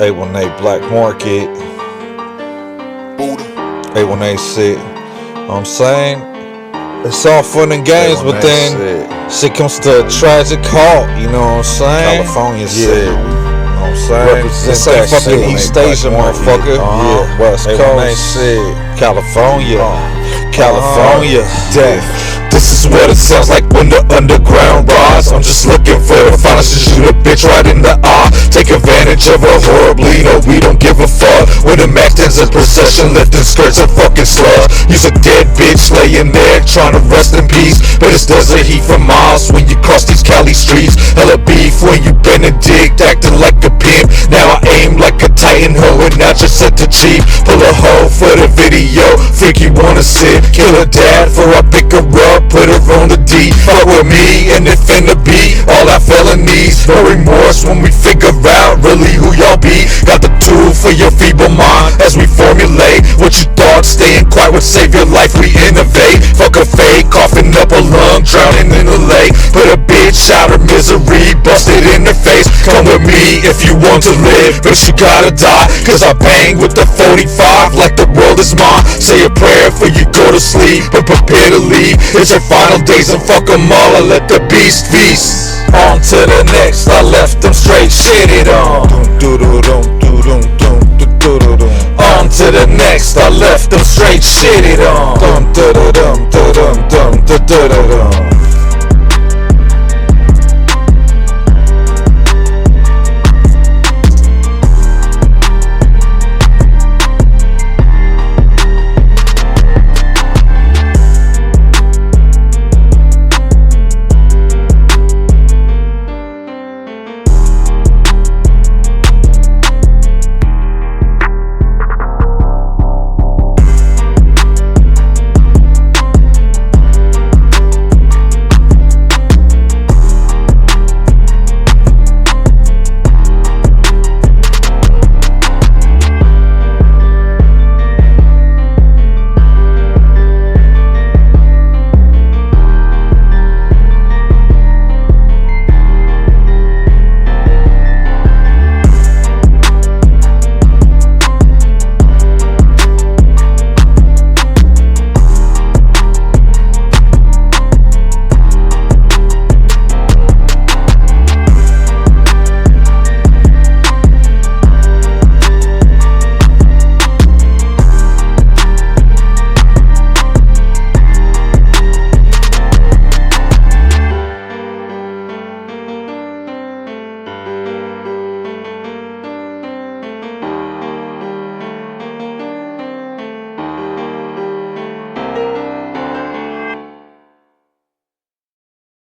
818 Black Market, Buddha. 818 shit. You know what I'm saying? It's all fun and games, but then shit comes to a tragic halt, you know what I'm saying? California yeah. shit. You know what I'm saying? This ain't fucking East Asia, motherfucker. Yeah. West Coast shit. California. California. Death. This is what it sounds like when the underground rise. I'm just looking for the finest to shoot a bitch right in the eye. Take advantage of her horribly, no, we don't give a fuck. When the Mac ends in procession, lifting skirts a fucking slug. Use a dead bitch laying there trying to rest in peace, but it's desert heat for miles when you cross these Cali streets. Hella beef when you Benedict acting like a pimp. Now I aim like a Titan hoe and now just set the cheap. Pull a hoe for the video, freak you wanna sit. Kill her dad for I pick her up, put her on the D. Fuck with me and it finna be all our felonies. No remorse when we figure out really who y'all be. Got the tool for your feeble mind as we formulate what you thought. Staying quiet would save your life, we innovate. Fuck a fake, coughing up a lung, drowning in the lake. Put a bitch out of misery, busted in the face. Come with me if you want to live, but you gotta die. Cause I bang with the 45 like the world is mine. Say a prayer before you go to sleep, but prepare to leave. It's your final days and fuck them all, I let the beast feast. On to the next, I left them straight shitted on. On to the next, I left them straight shitted on.